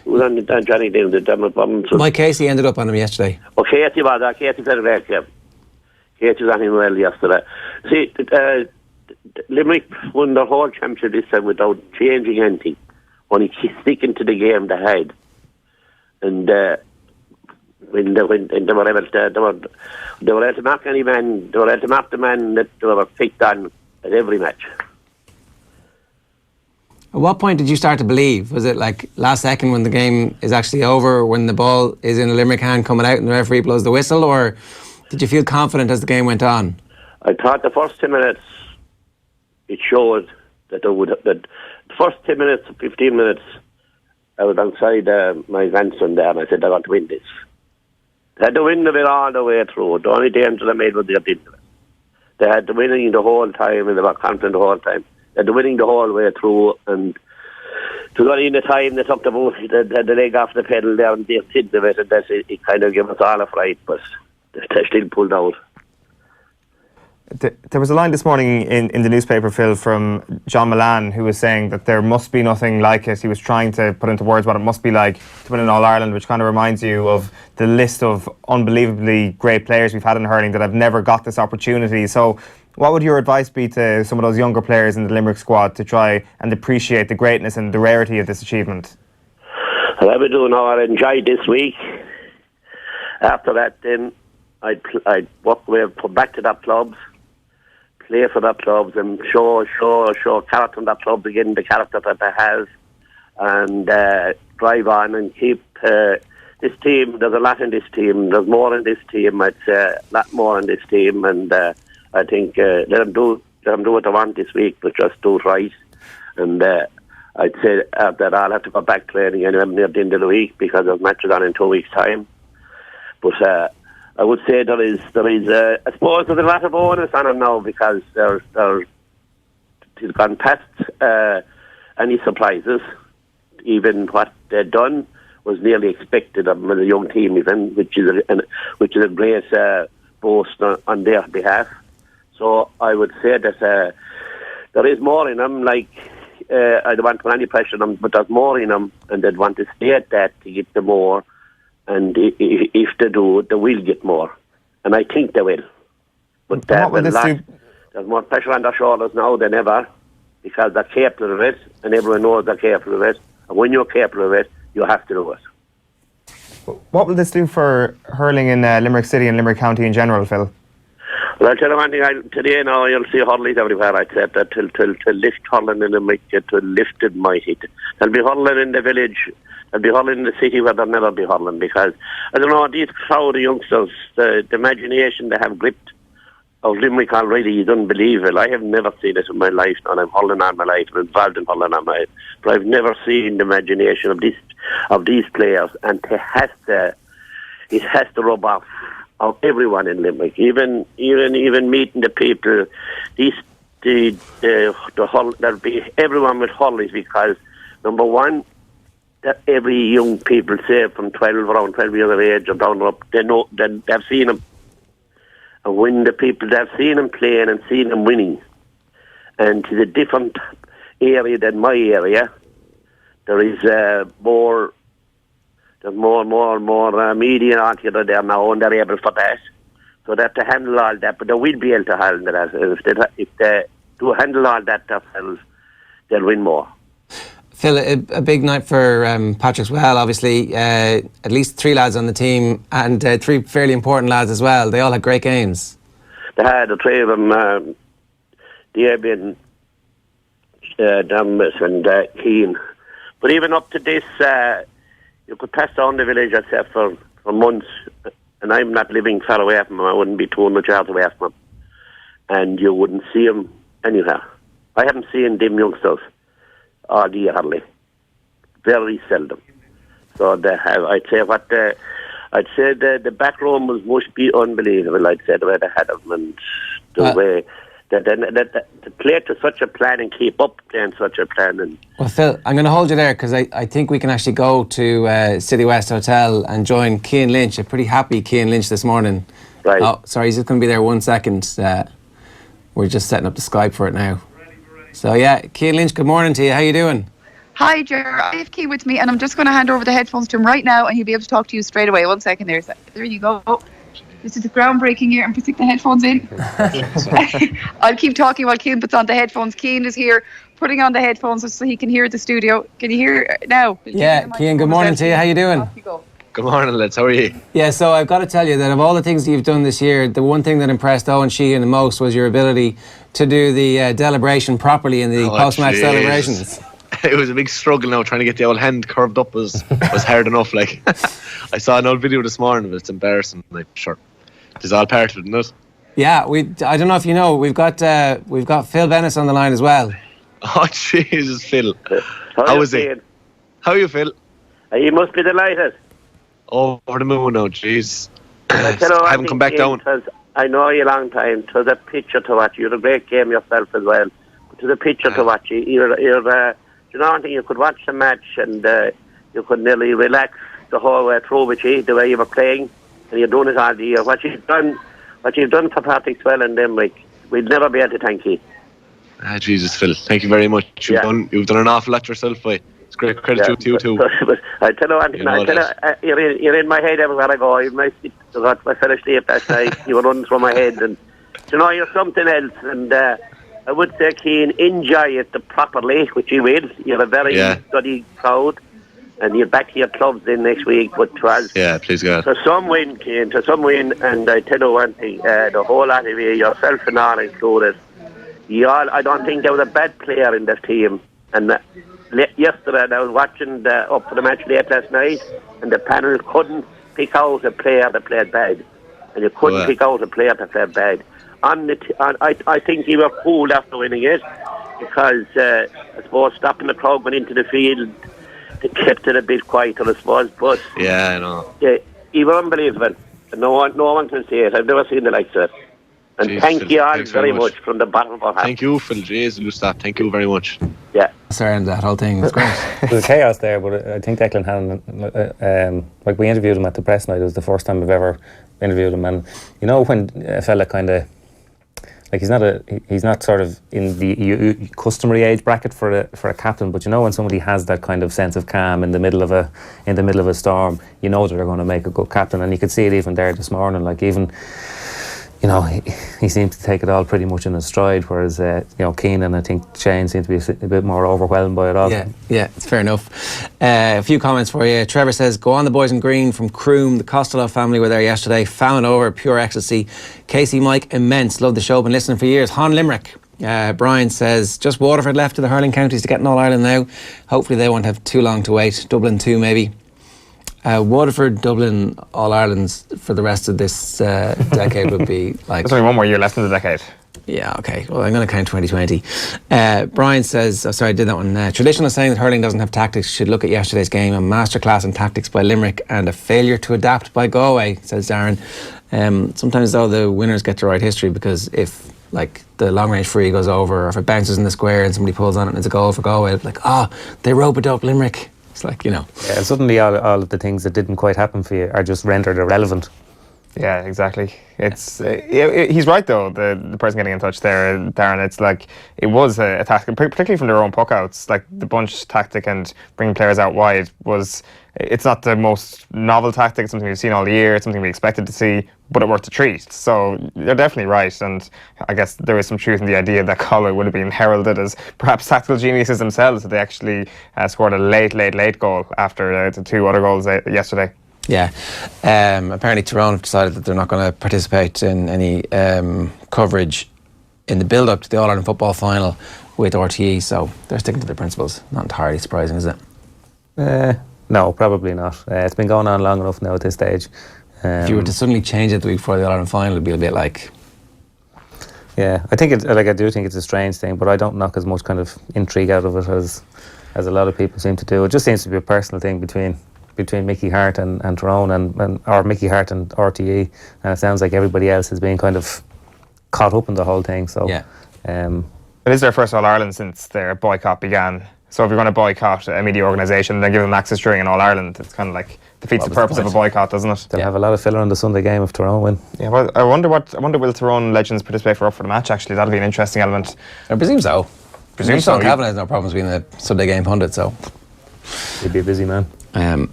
Who was on Johnny Glynn, the Dermot Bobbins? Mike Casey ended up on him yesterday. Oh, Casey was. Casey said it, yeah. Casey was on him well yesterday. See, Limerick won the whole championship this time without changing anything. Only sticking to the game they had. And when they were able to mark any man, they were able to mark the man that they were picked on at every match. At what point did you start to believe? Was it like last second when the game is actually over, when the ball is in a Limerick hand coming out and the referee blows the whistle, or did you feel confident as the game went on? I thought the first 10 minutes it showed that the first 10 minutes, 15 minutes, I was outside my grandson there and I said, I want to win this. They had to win of it all the way through. The only danger they made was the end of it. They had the winning the whole time and they were confident the whole time. They had the winning the whole way through, and to go in the time they took the leg off the pedal there and they did of it, and it kind of gave us all a fright, but they still pulled out. There was a line this morning in the newspaper, Phil, from John Milan, who was saying that there must be nothing like it. He was trying to put into words what it must be like to win an All-Ireland, which kind of reminds you of the list of unbelievably great players we've had in hurling that have never got this opportunity. So what would your advice be to some of those younger players in the Limerick squad to try and appreciate the greatness and the rarity of this achievement? Well, I would do now. I enjoyed this week. After that, then I'd walk away, put back to that clubs, play for that clubs, and show character in that clubs again, the character that they have, and drive on and keep this team. There's a lot in this team. There's more in this team. I'd say a lot more in this team, and I think let them do what they want this week, but just do it right. And I'd say that I'll have to go back training anyway near the end of the week because there's matches on in 2 weeks' time. But I would say there is I suppose there's a lot of bonus on them now because he's gone past any surprises. Even what they'd done was nearly expected of them as a young team, even, which is a great boast on their behalf. So I would say that there is more in them. Like I don't want to put any pressure on them, but there's more in them, and they'd want to stay at that to get the more. and if they do, they will get more, and I think they will. But there's more pressure on their shoulders now than ever, because they're capable of it, and everyone knows they're capable of it. And when you're capable of it, you have to do it. What will this do for hurling in Limerick City and Limerick County in general, Phil? Well, I'll tell you one thing. Today now you'll see hurlings everywhere. I'd say that to lift hurling in Limerick, to lift it mighty. There'll be hurling in the village. There'll be hurling in the city where there'll never be hurling, because I don't know, these crowd of youngsters, the imagination they have gripped of Limerick already is unbelievable. I have never seen it in my life, and I'm hurling all my life, I'm involved in hurling all my life, but I've never seen the imagination of these players, and it has to rub off of everyone in Limerick, even meeting the people. The hull, there'll be everyone with hurlings, because number one, that every young people say from 12 years of age or down up, they know, they've seen them. And when the people, they've seen them playing and seen them winning, and to the different area than my area, there is more media altogether there now, and they're able for that. So that to handle all that, but they will be able to handle that. If they do handle all that themselves, they'll win more. Phil, a big night for Patrickswell, obviously. At least 3 lads on the team, and 3 fairly important lads as well. They all had great games. They had the 3 of them, Eoin, Damas and Cian. But even up to this, you could pass down the village, I'd say, for months, and I'm not living far away from them. I wouldn't be 200 yards away from them, and you wouldn't see them anywhere. I haven't seen them youngsters all year, hardly. Very seldom. So they have, I'd say the back row must be unbelievable. I'd say the way they had them, and the way that play to such a plan and keep up playing such a plan. And well, Phil, I'm going to hold you there, because I think we can actually go to City West Hotel and join Cian Lynch, a pretty happy Cian Lynch this morning. Right. Oh, sorry, he's just going to be there 1 second. We're just setting up the Skype for it now. So yeah, Cian Lynch, good morning to you. How you doing? Hi, Ger. I have Cian with me, and I'm just going to hand over the headphones to him right now, and he'll be able to talk to you straight away. 1 second there. There you go. This is groundbreaking here, and stick the headphones in. I'll keep talking while Cian puts on the headphones. Cian is here putting on the headphones so he can hear the studio. Can you hear now? Yeah, Cian, good morning to you. How you doing? Off you go. Good morning, lads. How are you? Yeah, so I've got to tell you that of all the things that you've done this year, the one thing that impressed Eoin Sheahan the most was your ability to do the deliberation properly in the post-match celebrations. It was a big struggle now, trying to get the old hand curved up was hard enough. Like, I saw an old video this morning, but it's embarrassing. Like, sure, it's all part of it, isn't it? Yeah, I don't know if you know, we've got Phil Bennis on the line as well. Oh Jesus, Phil! How is he? How are you, Phil? You must be delighted. Over the moon now, jeez. I haven't come back down. I know you a long time. It was a picture to watch. You had a great game yourself as well. It was a picture to watch. You know, I think you could watch the match and you could nearly relax the whole way through with you, the way you were playing, and you're doing it all the year. What you've done for Patrickswell and Limerick, we'll never be able to thank you. Jesus, Phil, thank you very much. You've done an awful lot yourself, boy. It's great credit to you too. I tell you, you're in my head everywhere I go. I fell asleep last night. You were running through my head, and you know, you're something else. And I would say, Cian, enjoy it properly, which you will. You're a very study crowd, and you're back to your clubs in next week. But please God. To some win, Cian, to some win. And I tell you one thing: the whole lot of you, yourself and all included, I don't think there was a bad player in this team. And yesterday, I was watching up for the match late last night, and the panel couldn't pick out a player that played bad, and you couldn't pick out a player that played bad. I think you were cool after winning it, because I suppose stopping the crowd went into the field, they kept it a bit quieter, I suppose. But I know. Yeah, you were unbelievable. No one can say it. I've never seen the likes of it. And thank you all very much from the bottom of our heart. Thank you, Phil. Jesus, thank you very much. Yeah. Sorry, and that whole thing was great. There was chaos there, but I think Declan Hannon, like we interviewed him at the press night. It was the first time we've ever interviewed him, and you know when a fella kind of like he's not sort of in the customary age bracket for a captain. But when somebody has that kind of sense of calm in the middle of a storm, that they're going to make a good captain. And you could see it even there this morning. Like even. He seems to take it all pretty much in his stride, whereas Keane and I think Shane seem to be a bit more overwhelmed by it all. Yeah, it's fair enough. A few comments for you. Trevor says, "Go on the boys in green from Croom. The Costello family were there yesterday. Found over, pure ecstasy. Casey, Mike, immense. Love the show. Been listening for years. Han Limerick." Brian says, "Just Waterford left to the hurling counties to get an All-Ireland now. Hopefully they won't have too long to wait. Dublin too, maybe." Waterford, Dublin, All-Irelands for the rest of this decade would be like... There's only one more year left in the decade. Yeah, okay. Well, I'm going to count 2020. Brian says, I did that one. Traditional saying that hurling doesn't have tactics should look at yesterday's game. A masterclass in tactics by Limerick and a failure to adapt by Galway, says Darren. Sometimes, though, the winners get to write history because if the long-range free goes over or if it bounces in the square and somebody pulls on it and it's a goal for Galway, they rope it up Limerick. It's Yeah, suddenly all of the things that didn't quite happen for you are just rendered irrelevant. Yeah, exactly. It's he's right though. The person getting in touch there, Darren. It's like it was a tactic, particularly from their own puckouts. Like the bunch tactic and bringing players out wide was. It's not the most novel tactic. It's something we've seen all year. It's something we expected to see, but it worked a treat. So they're definitely right. And I guess there is some truth in the idea that Galway would have been heralded as perhaps tactical geniuses themselves. That they actually scored a late goal after the two other goals yesterday. Yeah. Apparently Tyrone have decided that they're not going to participate in any coverage in the build-up to the All-Ireland football final with RTE. So they're sticking to their principles. Not entirely surprising, is it? No, probably not. It's been going on long enough now at this stage. If you were to suddenly change it the week before the All-Ireland final, it'd be a bit like... Yeah, I think I do think it's a strange thing, but I don't knock as much kind of intrigue out of it as a lot of people seem to do. It just seems to be a personal thing between Mickey Hart and Tyrone or Mickey Hart and RTE, and it sounds like everybody else has been kind of caught up in the whole thing. So yeah. It is their first All-Ireland since their boycott began. So if you're going to boycott a media organisation and then give them access during an All-Ireland, it's kind of like defeats the purpose of a boycott, doesn't it? They'll have a lot of filler on the Sunday game if Tyrone win. Yeah, well, I wonder will Tyrone legends participate for the match, actually? That'll be an interesting element. I presume so. Sean Cavan has no problems being the Sunday game pundit, so... He'd be a busy man.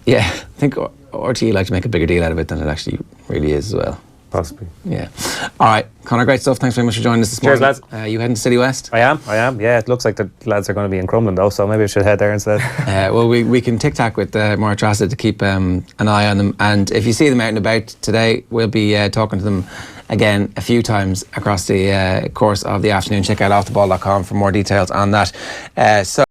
Yeah, I think RTE like to make a bigger deal out of it than it actually really is as well. Possibly. Yeah. All right, Conor, great stuff. Thanks very much for joining us this morning. Cheers, lads. You heading to City West? I am. Yeah, it looks like the lads are going to be in Crumlin though, so maybe I should head there instead. Well, we can tic-tac with Máire Treasa to keep an eye on them. And if you see them out and about today, we'll be talking to them again a few times across the course of the afternoon. Check out offtheball.com for more details on that. So.